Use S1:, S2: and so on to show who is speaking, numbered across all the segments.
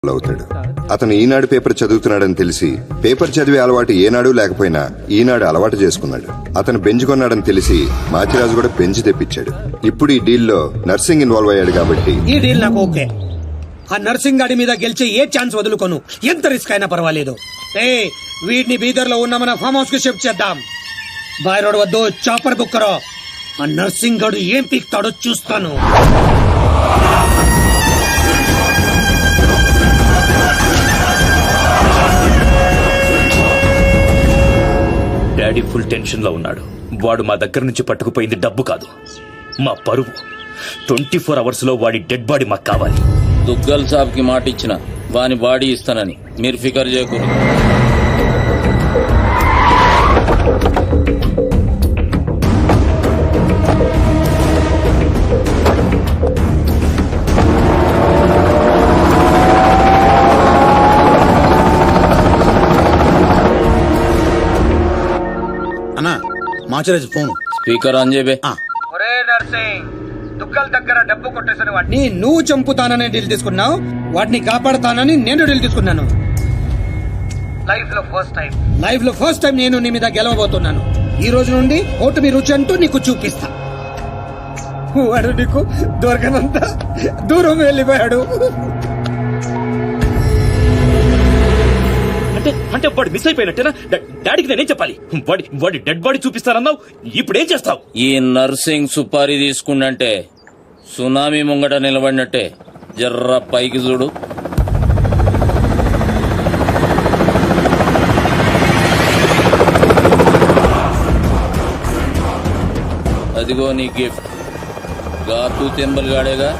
S1: అవుతాడు. అతను ఈనాడు పేపర్ చదువుతున్నాడని తెలిసి పేపర్ చదివే అలవాటు ఏనాడు లేకపోయినా ఈనాడు అలవాటు చేసుకున్నాడు. అతను బెంచ్ కొన్నాడని తెలిసి మాచిరాజు కూడా బెంచ్ తెప్పించాడు. ఇప్పుడు ఈ డీల్ లో నర్సింగ్ ఇన్వాల్వ్ అయ్యాడు కాబట్టి
S2: ఈ డీల్ నాకు ఓకే. ఆ నర్సింగ్ గాడి మీద గెలిచే ఏ ఛాన్స్ వదులుకోను, ఎంత రిస్క్ అయినా పర్వాలేదు. వీడిని బీదర్ లో ఉన్న మన ఫామ్ హౌస్ కి షిఫ్ట్ చేద్దాం. బాయ్ రోడ్ వద్దు, చాపర్ బుక్ కరో. ఆ నర్సింగ్ గాడు ఏం పీక్తాడో చూస్తాను.
S3: డాడీ ఫుల్ టెన్షన్ లో ఉన్నాడు. వాడు మా దగ్గర నుంచి పట్టుకుపోయింది డబ్బు కాదు, మా పరువు. 24 hours లో వాడి డెడ్ బాడీ మాకు కావాలి.
S4: దుగ్గల్ సాబ్ కి మాట ఇచ్చిన వాని బాడీ ఇస్తానని మీరు ఫికర్ చేయకూడదు.
S5: అన్నా మాచరాజు ఫోన్
S4: స్పీకర్ ఆన్ చేయబే.
S2: ఒరే నర్సింగ్, దుగ్గల్ దగ్గర డబ్బు కొట్టేసిన వాడిని నువ్వు చంపుతానని డీల్ తీసుకున్నావు, వాడిని కాపాడతానని నేను డీల్ తీసుకున్నాను. లైఫ్ లో ఫస్ట్ టైం నేను నీ మీద గెలవబోతున్నాను. ఈ రోజు నుండి ఓటమి రుచి అంటూ నీకు చూపిస్తా. వాడు నీకు దొరకనంత దూరం వెళ్ళిపోయాడు.
S3: అంటే వాడు మిస్ అయిపోయినట్టేనా? డాడీకి నేనేం చెప్పాలి? వాడి డెడ్ బాడీ చూపిస్తానన్నావు, ఇప్పుడు ఏం చేస్తావు?
S4: ఈ నర్సింగ్ సుపారీ తీసుకుండంటే సునామీ ముంగట నిలబడినట్టే. జర్ర పైకి చూడు. అదిగో నీ గిఫ్ట్. గాతూ తెంబల్ గాడేగా.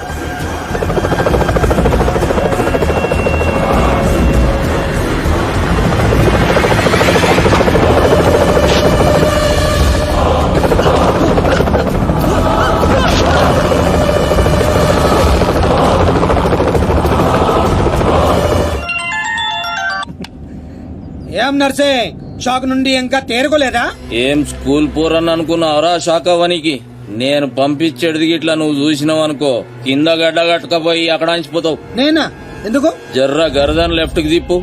S2: ఏం నర్సింగ్, షాక్ నుండి ఇంకా తేరుకోలేదా?
S4: ఏం స్కూల్ పోరని అనుకున్నావురా షాకవ్వనికి? నేను పంపించేది గిట్లా నువ్వు చూసినావు అనుకో, కింద గడ్డ కట్టకపోయి అక్కడ అంచిపోతావు.
S2: నేనా? ఎందుకు?
S4: జర్ర గరదన్ లెఫ్ట్ కి తిప్పు.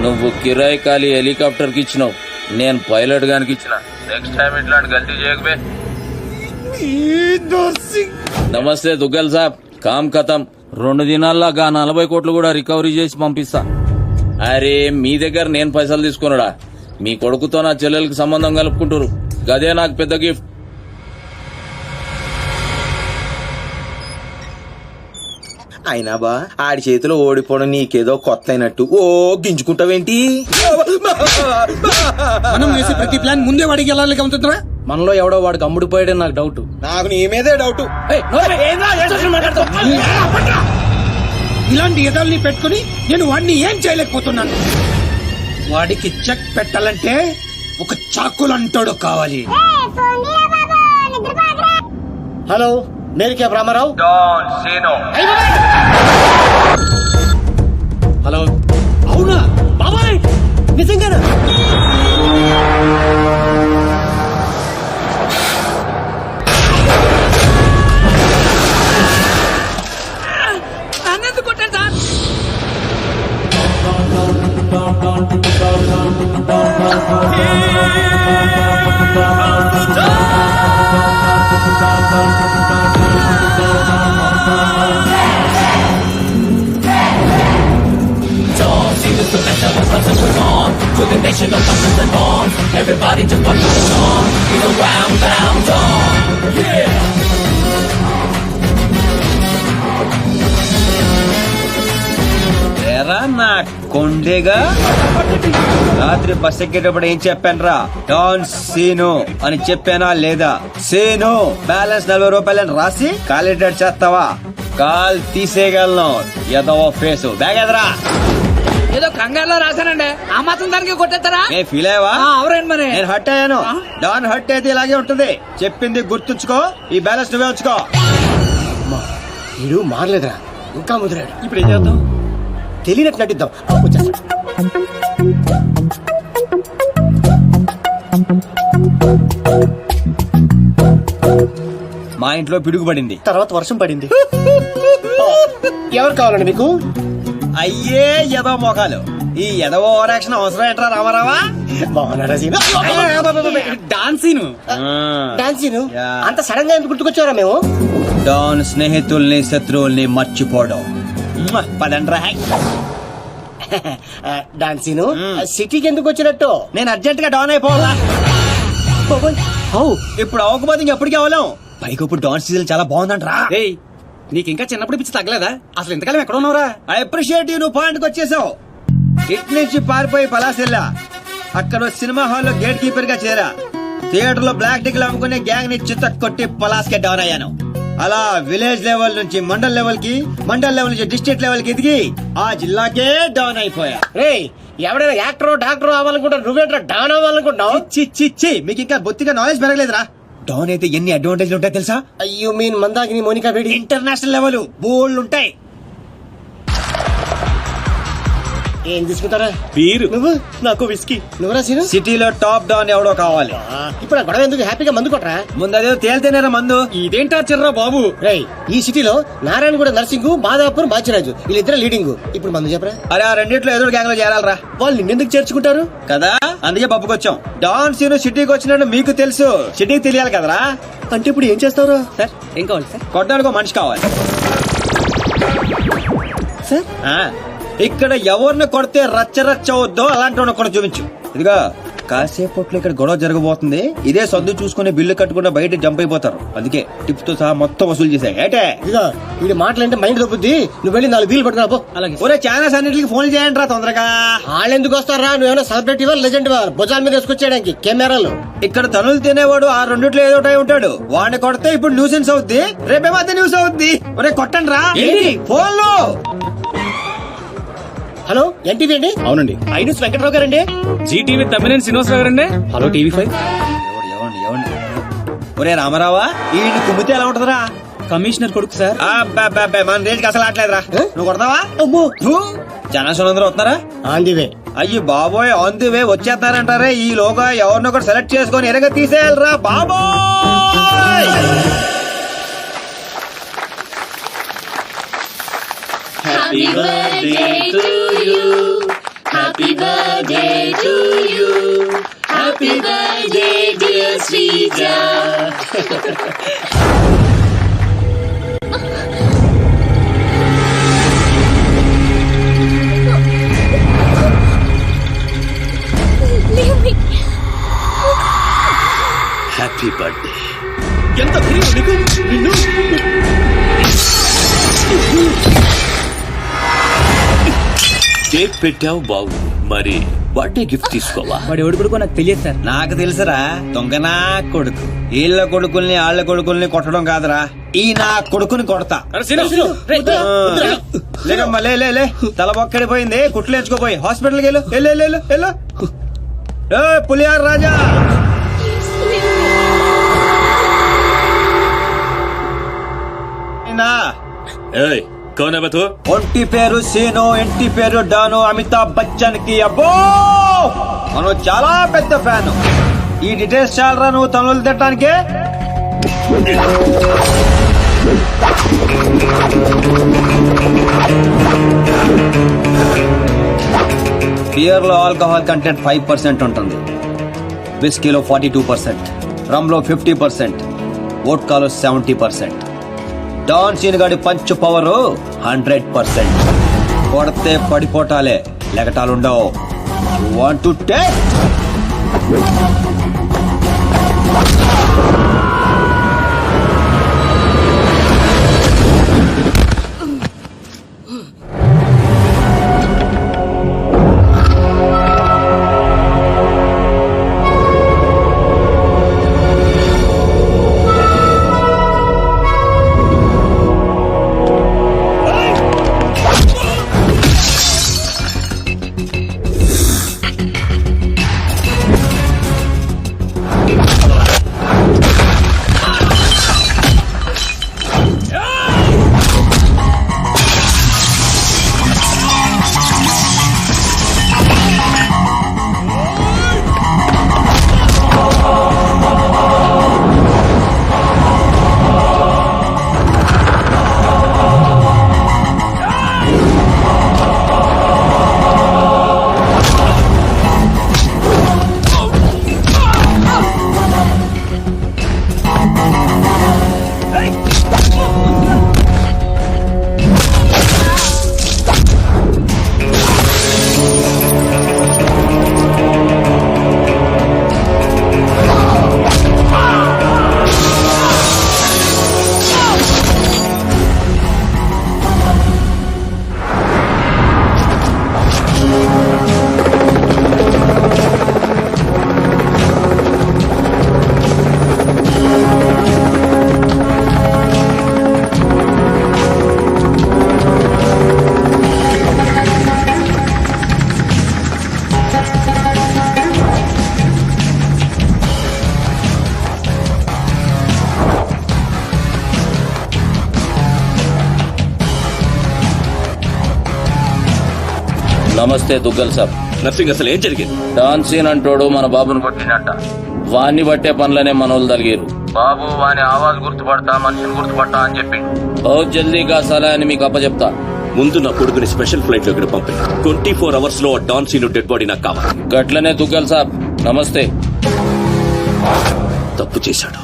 S4: నువ్వు కిరాయి ఖాళీ హెలికాప్టర్ కి ఇచ్చినావు, నేను పైలట్ గానికి ఇచ్చిన. నెక్స్ట్ టైం ఇట్లాంటి గల్తీ చేయకబే. నమస్తే దుగ్గల్ సాబ్, కామ్ ఖతం. 2 దినాల్లో 40 కోట్లు కూడా రికవరీ చేసి పంపిస్తా. అరే మీ దగ్గర నేను పైసలు తీసుకున్నాడా? మీ కొడుకుతో నా చెల్లెలకి సంబంధం కలుపుకుంటారు, గదే నాకు పెద్ద గిఫ్ట్.
S6: అయినా బా ఆడి చేతిలో ఓడిపోవడం నీకేదో కొత్త అయినట్టు ఓ గింజుకుంటావేంటి?
S2: మనం వేసే ప్రతి ప్లాన్ ముందే వాడికి ఎలా అవుతుందా?
S4: మనలో ఎవడో వాడికి అమ్ముడిపోయాడని నాకు డౌట్.
S6: నాకు నీ మీదే డౌట్.
S2: ఇలాంటి ఎదాల్ని పెట్టుకుని నేను వాడిని ఏం చేయలేకపోతున్నాను. వాడికి చెక్ పెట్టాలంటే ఒక చాకులంటోడు కావాలి.
S5: హలో, నేను కే రామారావు.
S2: హలో, అవునా బాబాయ్? నిజంగానా? అన్నెందుకు కొట్టాను సార్?
S7: ఎరా నా కొండేగా, రాత్రి బస్ ఎక్కేటప్పుడు ఏం చెప్పాను రా? డాన్ సీను అని చెప్పానా లేదా? సీను బ్యాలెన్స్ 40 రూపాయలని రాసి కాలిడేట్ చేస్తావా? కాల్ తీసేయగలను. ఎదవ ఫేసు బ్యాగ్ ఎదరా.
S8: ఏదో కంగారులో రాశానండి, ఆ మాత్రం దానికి కొట్టేస్తారా?
S7: నేను ఫీల్ అయ్యావా?
S8: అవునండి, మరి
S7: నేను హర్ట్ అయ్యాను. డాన్ హర్ట్ అయితే ఇలాగే ఉంటుంది. చెప్పింది గుర్తుంచుకో, ఈ బ్యాలెన్స్ నువ్వే ఉంచుకో.
S5: వీడు మారలేదురా, ఇంకా ముదిరాడు.
S7: ఇప్పుడు ఏం చేద్దాం?
S5: తెలియనట్టు నటిద్దాం.
S7: ఇంట్లో పిడుగుపడింది.
S5: తర్వాత వర్షం పడింది. ఎవరు కావాలండి మీకు?
S7: అయ్యే ఎదో మొఖాలు. ఈ ఎదవో ఓవరాక్షన్ అవసరం ఏంట్రా రామారావా?
S5: బాగున్నారా సీను?
S7: డాన్సీను
S5: డాన్సీను
S7: యా.
S5: అంత సడన్ గా ఎందుకు గుర్తుకొచ్చారా మేము?
S7: డాన్ స్నేహితుల్ని శత్రువుల్ని మర్చిపోవడం. పదండ్రా.
S5: డాన్సీను సిటీకి ఎందుకు వచ్చినట్టు?
S7: నేను అర్జెంట్ గా డాన్ అయిపోవాలా? ఇప్పుడు అవ్వకపోతే ఇంకెప్పటికీ అవ్వలేం. పైకి ఇప్పుడు డాన్ సీజన్ చాలా బాగుందంట్రా.
S2: నీకు ఇంకా చిన్నప్పుడు పిచ్చి తగ్గలేదా? అసలు ఇంతకాలం ఎక్కడ ఉన్నావురా?
S7: I appreciate you. నువ్వు పాయింట్కి వచ్చేసావు. ఇట్ నుంచి పారిపోయి పలాసెల్లా. అక్కడ ఓ సినిమా హాల్లో గేట్ కీపర్ గా చేరా. థియేటర్ లో బ్లాక్ టికెట్లు అమ్ముకునే గ్యాంగ్ ని చిత్త కొట్టి పలాస్కే డౌన్ అయ్యాను. అలా విలేజ్ లెవెల్ నుంచి మండల్ లెవెల్ కి, మండల్ లెవెల్ నుంచి డిస్ట్రిక్ట్ లెవెల్ కి ఎదిగి ఆ జిల్లాకే డౌన్ అయిపోయా.
S5: రేయ్, ఎవడైనా యాక్టర్ డాక్టర్ అవ్వాలనుకుంటా, నువ్వేంట్రా డాన్ అవ్వాలనుకుంటున్నావు?
S7: చి మీకు ఇంకా బొత్తిగా నాలెడ్జ్ పెరగలేదురా. డౌన్ అయితే ఎన్ని అడ్వాంటేజ్లు ఉంటాయి తెలుసా?
S5: యు మీన్ మందాకిని మోనికా వేడి?
S7: ఇంటర్నేషనల్ లెవెల్ బోల్డ్ ఉంటాయి.
S5: ఏం తీసుకుంటారా?
S7: బీరు.
S5: నువ్వు? నాకు విస్కీ. నువ్వురా సీను?
S7: సిటీలో టాప్ డౌన్ ఎవడో కావాలి.
S5: ఇప్పుడు ఆ గొడవ ఎందుకు? హ్యాపీగా మందు కొట్టరా.
S7: ముందు అదే తేలితేనేరా మందు.
S2: ఇదేంటా చిర్రా బాబు?
S5: రేయ్, ఈ సిటీలో నారాయణగూడ నర్సింగ్, మాదాపూర్ బాచిరాజు వీళ్ళిద్దరు లీడింగ్. ఇప్పుడు మందు చెప్పరా.
S7: అరే ఆ రెండిట్లో ఎదురు గ్యాంగ్ లో చేరాలరా.
S5: వాళ్ళు నిన్నెందుకు చేర్చుకుంటారు
S7: కదా, అందుకే పప్పుకొచ్చాం. డాన్ సీను సిటీకి వచ్చినట్టు మీకు తెలుసు, సిటీకి తెలియాలి కదరా.
S5: అంటే ఇప్పుడు ఏం చేస్తావురా?
S2: సార్ ఏం కావాలి సార్?
S7: కొట్టడానికి ఒక మనిషి కావాలి
S5: సార్
S7: ఆ, ఇక్కడ ఎవరిని కొడితే రచ్చ రచ్చ అవుద్దో అలాంటి వాడిని కూడా చూపించు. ఇదిగా కాసేపట్లో ఇక్కడ గొడవ జరగబోతుంది. ఇదే సొందు చూసుకుని బిల్లు కట్టుకుని బయట జంప్ అయిపోతారు. అందుకే టిప్స్ తో సహా మొత్తం వసూలు చేశాయి. ఏటే
S5: ఇదిగో వీడి మాటలంటే మైండ్ దొబ్బుద్ది. నువ్వు వెళ్ళి 4 వీలు పట్టుకురా పో.
S2: అలాగే.
S7: ఒరే ఛానల్స్ అన్నిటికి ఫోన్ చేయండి రా తొందరగా.
S5: వాళ్ళు ఎందుకు వస్తారా? నువ్వేమైనా సెలబ్రిటీ వా, లెజెండ్ వా? భుజాల మీద వేసుకొచ్చేయడానికి కెమెరాలు.
S7: ఇక్కడ తనులు తినేవాడు ఆ రెండిట్లో ఏదో ఒకటి ఉంటాడు. వాడిని కొడితే ఇప్పుడు న్యూసెన్స్ అవుద్ది, రేపేమో అదే న్యూస్ అవుద్ది. ఒరే కొట్టండి రా ఫోన్లో.
S5: హలో, ఎన్టీవీ అండి?
S2: అవునండి.
S5: ఐనూస్ వెంకట్రావు గారండి?
S2: జీటీవీ తమ్మినేని శ్రీనివాసరావు గారండి. Hello TV5.
S7: ఒరే రామారావా, ఈ కుమ్మితే ఎలా ఉంటదిరా?
S2: కమిషనర్ కొడుకు సార్.
S7: మన రేంజ్కి అసలు ఆటలేదురా. నువ్వు కొడతావా?
S5: అమ్మో,
S7: జనాశనం అందరూ వస్తున్నారా?
S5: On the way.
S7: అయ్యి బాబోయ్, ఆన్ ది వే వచ్చేస్తారంటారే. ఈ లోగా ఎవరినో ఒకటి సెలెక్ట్ చేసుకొని ఎరగ తీసేయాలరా బాబోయ్.
S9: Happy birthday to you. Happy birthday to you. Happy birthday dear Srija.
S3: Happy birthday.
S2: ఎంత ప్రియం నీకు. నిన్ను
S3: కేక్ పెట్టావు బావు, మరి బర్త్డే గిఫ్ట్ తీసుకోవా?
S2: వాడు ఎవడు కొడుకో నాకు తెలియదు సార్.
S7: నాకు తెలుసురా, దొంగనా కొడుకు. వీళ్ళ కొడుకుల్ని వాళ్ళ కొడుకుల్ని కొట్టడం కాదురా, ఈ నా కొడుకుని కొడతా. లేకమ్మా లే లే లే, తల బొక్కడిపోయింది, కుట్లు ఎంచుకోపోయి హాస్పిటల్కి వెళ్ళు. వెళ్ళు ఏ పులియార్ రాజా.
S3: ఏయ్, కౌన్ హై బతూ?
S7: ఒంటి పేరు సీను, ఇంటి పేరు డాను. అమితాబ్ బచ్చన్ కి అబ్బో మనం చాలా పెద్ద ఫ్యాన్. ఈ డీటెయిల్స్ చాలరా నువ్వు తనులు తిట్టడానికి. బియర్ లో ఆల్కహాల్ కంటెంట్ 5% ఉంటుంది, విస్కీలో 42%, రమ్ లో 50%, వోడ్కాలో 70%. డాన్ సీన్ గాడి పంచ్ పవర్ 100%. కొడితే పడిపోటాలే, లెగటాలుండవు. Want to taste?
S4: నమస్తే దుగ్గల్ సాబ్.
S3: నర్సింగ్ అసలు ఏం జరిగింది?
S4: డాన్సీన్ అంటోడు మన బాబును కొట్టినట్ట. వాణ్ణి బట్టే పనులనే మనోళ్ళు తలిగారు. బాబు వాని ఆవాజ్ గుర్తుపడతా, మనిషిని గుర్తుపడతా అని చెప్పి బహుత్ జల్దీగా సలహా అని మీకు అప్పచెప్తా.
S3: ముందు నా కొడుకుని స్పెషల్ ఫ్లైట్ లో ఇక్కడ పంపి 24 hours లో డాన్ సీను డెడ్ బాడీ నాకు కావాలి.
S4: గట్లనే దుగ్గల్ సాబ్. నమస్తే.
S3: తప్పు చేశాడు.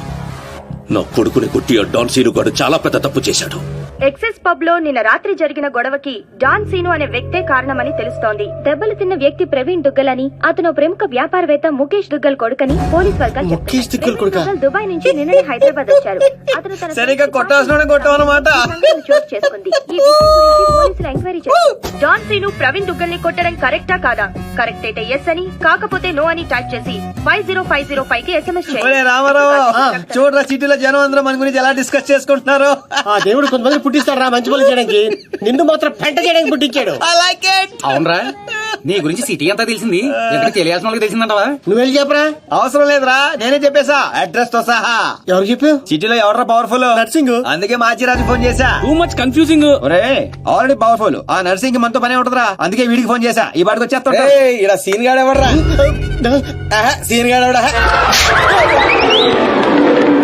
S3: నా కొడుకుని కొట్టి ఆ డాన్ సీను గాడు చాలా పెద్ద తప్పు చేశాడు.
S10: ఎక్సెస్ పబ్ లో నిన్న రాత్రి జరిగిన గొడవకి డాన్ సీను అనే వ్యక్తే కారణమని తెలుస్తోంది. దెబ్బలు తిన్న వ్యక్తి ప్రవీణ్ దుగ్గల్ అని, అతను ప్రముఖ వ్యాపారవేత్త ముఖేష్ దుగ్గల్ కొడుకని పోలీస్ వర్గాలు
S5: ముఖేష్ దుగ్గల్ కొడుకా?
S10: చెప్తున్నారు. దుబాయ్ నుంచి నిన్ననే హైదరాబాద్ వచ్చారు. అతను తన
S7: సరిగ్గా కొట్టాల్సిన కొట్టామన్నమాట.
S10: సంఘటన చోటు చేసుకుంది. ఈ విషయం గురించి పోలీసులు ఎంక్వైరీ చేశారు. డాన్ సీను ప్రవీణ్ దుగ్గల్ ని కొట్టడం కరెక్టా కాదా? కరెక్ట్ అయితే ఎస్ అని, కాకపోతే నో అని టైప్ చేసి 50505 కి SMS
S7: ఒరే
S10: చేయండి.
S7: రామారావు, చూడరా సిటీలో జనం అందరూ మన గురించి ఎలా డిస్కస్ చేసుకుంటున్నారు.
S5: ఆ దేవుడు కొంతమంది పుట్టిస్తాడు రా మంచి పనులు చేయడానికి, నిన్ను మాత్రం పెంట చేయడానికి పుట్టించాడు.
S8: అవునరా నీ గురించి సిటీ అంతా తెలిసింది, ఎక్కడ తెలియాల్సిన వాళ్ళకి తెలిసిందంటవా?
S5: నువ్వు వెళ్ళి చెప్పరా.
S7: అవసరం లేదురా, నేనే చెప్పేశా అడ్రస్ తో సహా.
S5: ఎవరు చెప్పావు?
S7: సిటీలో ఎవరా పవర్ఫుల్?
S5: నర్సింగ్.
S7: అందుకే మాచిరాజు ఫోన్ చేశా.
S8: Too much confusing.
S7: ఒరే ఆల్రెడీ పవర్ఫుల్, ఆ నర్సింగ్ మనతో పనే ఉంటదిరా. అందుకే వీడికి ఫోన్ చేశా, ఈ బాడికి వచ్చేస్తా.
S6: ఇక్కడ సీన్ గాడు ఎవడరా? సీన్ గాడు ఎవడా?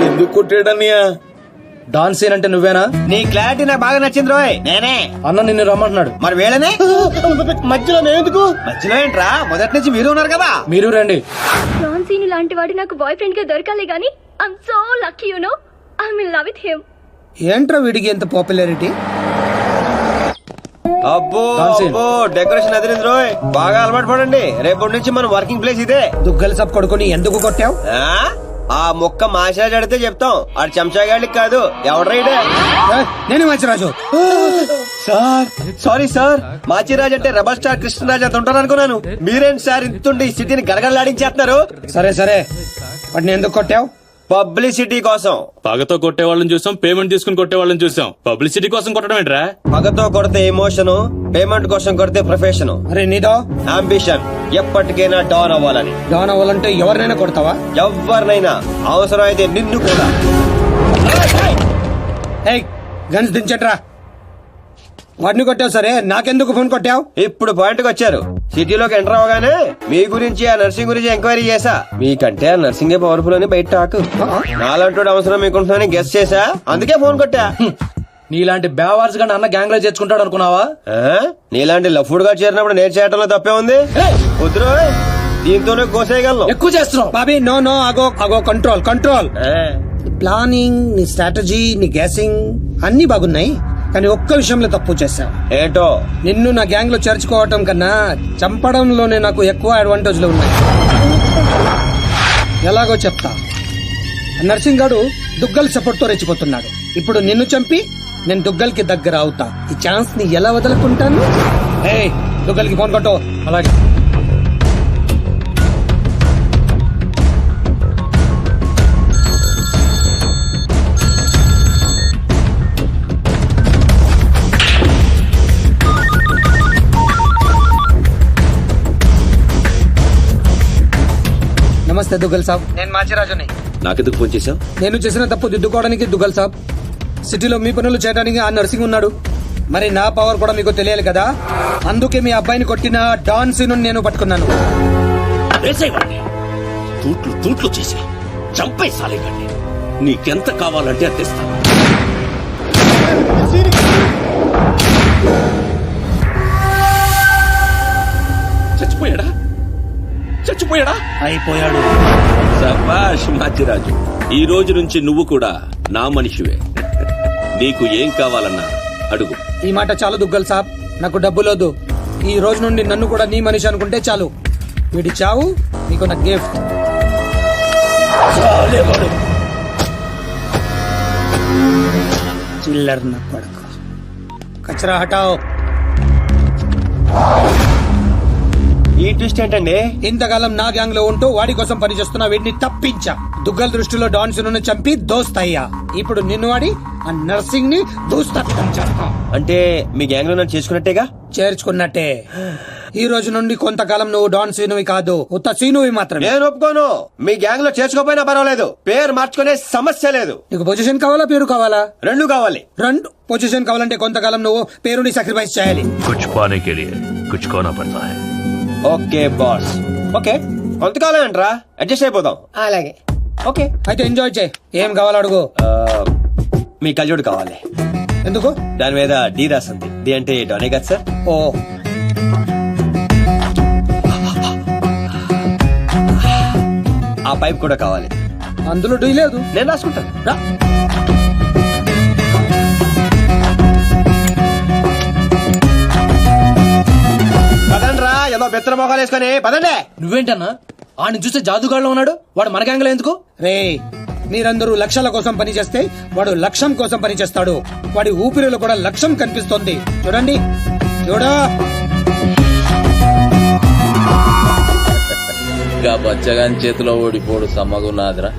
S6: ఎందుకు కొట్టాడన్నయ్యా?
S2: డాన్ సీన్ అంటే నువ్వేనా?
S7: నీ క్లారిటీ నాకు బాగా నచ్చింది రోయ్. నేనే.
S2: అన్న నిన్ను రమ్మంటున్నాడు.
S7: మరి వేళనే
S5: మధ్యలో నేనెందుకు?
S7: మధ్యలో ఏంట్రా, మొదటి నుంచి మీరు ఉన్నారు కదా.
S2: మీరు రండి.
S10: డాన్ సీను లాంటి వాడు నాకు బాయ్ ఫ్రెండ్ గా దొరకాలి గానీ I'm so lucky you know. I'm in love with him.
S2: ఏంట్రా వీడికి ఎంత పాపులారిటీ?
S7: అబ్బో
S2: డాన్సీన్.
S7: అబ్బో డెకరేషన్ అదిరింది రోయ్. బాగా అలవాటు పడండి, రేపటి నుంచి మన వర్కింగ్ ప్లేస్ ఇదే.
S2: దుగ్గల సబ్ కొడుకుని ఎందుకు కొట్టావు?
S7: ఆ మొక్క మాషాజ్ అడితే చెప్తాం, ఆడు చెంచాగాడికి కాదు. ఎవడ్రైడే?
S2: నేను Manchiraju.
S7: Sir sorry sir, Machiraj అంటే రెబల్ స్టార్ కృష్ణరాజ్ అంత ఉంటారు అనుకున్నాను. మీరేంటి సార్ ఇంతుండి ఈ సిటీని గడగడలాడించేస్తున్నారు?
S2: సరే సరే, వాటిని ఎందుకు కొట్టావు?
S7: పబ్లిసిటీ కోసం.
S3: పగతో కొట్టే వాళ్ళని చూసాం, పేమెంట్ తీసుకుని కొట్టే వాళ్ళని చూసాం. పబ్లిసిటీ కోసం కొట్టడం ఏంట్రా?
S7: పగతో కొడితే ఎమోషను, పేమెంట్ కోసం కొడితే ప్రొఫెషన్,
S2: అరే నీదో
S7: అంబిషన్ ఎప్పటికైనా డాన్ అవ్వాలని.
S2: డాన్ అవ్వాలంటే ఎవరినైనా కొడతావా?
S7: ఎవరినైనా, అవసరం అయితే నిన్ను కూడా.
S2: ఏయ్ గన్స్ దించట్రా. వాడిని కొట్టావు సరే, నాకెందుకు ఫోన్ కొట్టావు?
S7: ఇప్పుడు పాయింట్కి వచ్చారు. సిటీలోకి ఎంటర్ అవగానే మీ గురించి, ఆ నర్సింగ్ గురించి ఎంక్వైరీ చేశా. మీకంటే ఆ నర్సింగే పవర్ఫుల్ అని బయట టాక్. నాలంటూ అవసరం మీకుంటుందని గెస్ చేశా, అందుకే ఫోన్ కొట్టా.
S2: నీలాంటి బేవార్స్ గా అన్న గ్యాంగ్ లో చేర్చుకుంటాడు అనుకున్నావా?
S7: నీలాంటి లఫ్డ్ గా చేరినప్పుడు నేను చేయటంలో తప్పే ఉంది. వద్దురో, దీంతోనే కోసేయగలను.
S2: ఎక్కువ చేస్తున్నావు బాబీ. నో నో, అగో అగో, కంట్రోల్ కంట్రోల్. ప్లానింగ్, నీ స్ట్రాటజీ, నీ గ్యాసింగ్ అన్ని బాగున్నాయి, కానీ ఒక్క విషయంలో తప్పు చేశావు.
S7: ఏంటో?
S2: నిన్ను నా గ్యాంగ్ లో చేర్చుకోవటం కన్నా చంపడంలోనే నాకు ఎక్కువ అడ్వాంటేజ్లు ఉన్నాయి. ఎలాగో చెప్తా. నర్సింగ్ గాడు దుగ్గల్ సపోర్ట్ తో రెచ్చిపోతున్నాడు. ఇప్పుడు నిన్ను చంపి నేను దుగ్గల్ కి దగ్గర అవుతా. ఈ ఛాన్స్ ని ఎలా వదులుకుంటాను? ఏయ్ దుగ్గల్ కి ఫోన్ కొట్టు. అలాగే. నమస్తే దుగ్గల్ సాబ్, నేను మాచిరాజుని.
S3: నాకెందుకు ఫోన్ చేశావు?
S2: నేను చేసిన తప్పు దిద్దుకోవడానికి దుగ్గల్ సాబ్, సిటీలో మీ పనులు చేయడానికి ఆ నర్సింగ్ ఉన్నాడు. మరి నా పవర్ కూడా మీకు తెలియాలి కదా, అందుకే మీ అబ్బాయిని కొట్టిన డాన్ సీను నేను పట్టుకున్నాను.
S3: వేసేవాడిని తూట్లు తూట్లు చేసి చంపేసాలేకండి. నీకెంత కావాలంటే అంత ఇస్తాను. చచ్చిపోయాడా? చచ్చిపోయాడా?
S2: అయిపోయాడు.
S3: శభాష్ మాచిరాజు, ఈ రోజు నుంచి నువ్వు కూడా నా మనిషివే. నీకు ఏం కావాలన్నా అడుగు.
S2: ఈ మాట చాలు దుగ్గల్ సాబ్, నాకు డబ్బులోదు. ఈ రోజు నుండి నన్ను కూడా నీ మనిషి అనుకుంటే చాలు. వీడి చావు నీకు నా గిఫ్ట్. చిల్లర్ నా పడక. కచరా హటాओ.
S7: ఈ ట్విస్ట్ ఏంటండి?
S2: ఇంతకాలం నా గ్యాంగ్ లో ఉంటూ వాడి కోసం పనిచేస్తున్న వీడిని తప్పించా. దుగ్గల్ దృష్టిలో డాన్ సీనుని చంపి దోస్తయ్యా. ఇప్పుడు నిన్ను వాడి ఆ నర్సింగ్ ని దూస్తా.
S7: అంటే మీ గ్యాంగ్ లో నన్ను చేసుకున్నట్టేగా?
S2: చేర్చుకున్నట్టే. ఈ రోజు నుండి కొంతకాలం నువ్వు డాన్ సీనువి కాదు, ఉత్త సీనువి మాత్రమే.
S7: నేను ఒప్పుకోను. మీ గ్యాంగ్ లో చేర్చుకోపోయినా పర్వాలేదు, పేరు మార్చుకునే సమస్య లేదు.
S2: నీకు పొజిషన్ కావాలా, పేరు కావాలా?
S7: రెండు కావాలి.
S2: రెండు. పొజిషన్ కావాలంటే కొంతకాలం నువ్వు పేరుని సాక్రిఫైస్ చేయాలి.
S3: కుచ్ పానే కే లియే కుచ్ కోనా పడతా హై.
S7: Okay boss. ఓకే, కొంతకాలం అంటరా, అడ్జస్ట్ అయిపోదాం.
S5: అలాగే.
S7: ఓకే,
S2: అయితే ఎంజాయ్ చేయి. ఏం కావాలో అడుగు.
S7: మీ కళ్ళజోడు కావాలి.
S2: ఎందుకు?
S7: దాని మీద డి రాసింది. డి అంటే డోనే కదా సార్.
S2: ఓ,
S7: ఆ పైప్ కూడా కావాలి.
S2: అందులో డీ లేదు.
S7: నేను రాసుకుంటాను.
S2: రా.
S7: పదండ్రా, ఏదో బెత్తర మొఖాలు వేసుకొని పదండి.
S8: నువ్వేంటన్నా ఆడిని చూస్తే జాదుగాడులో ఉన్నాడు, వాడు మన గ్యాంగ్లో ఎందుకు?
S2: రే, మీరందరూ లక్షల కోసం పనిచేస్తే వాడు లక్ష్యం కోసం పనిచేస్తాడు. వాడి ఊపిరిలో కూడా లక్ష్యం కనిపిస్తోంది. చూడండి, చూడా.
S4: ఇంకా బచ్చగాని చేతిలో ఓడిపోడు సమ్మగున్నాదిరా.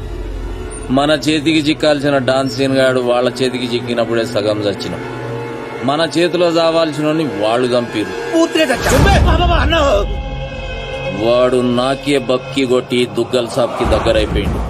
S4: మన చేతికి చిక్కాల్సిన డాన్స్ సీన్ గాడు వాళ్ళ చేతికి చిక్కినప్పుడే సగం చచ్చినాం. మన చేతిలో చావాల్సిన వాళ్ళు చంపిరు. వాడు నాకే బక్కి కొట్టి దుగ్గల్ సాబ్ కి దగ్గరైపోయిండు.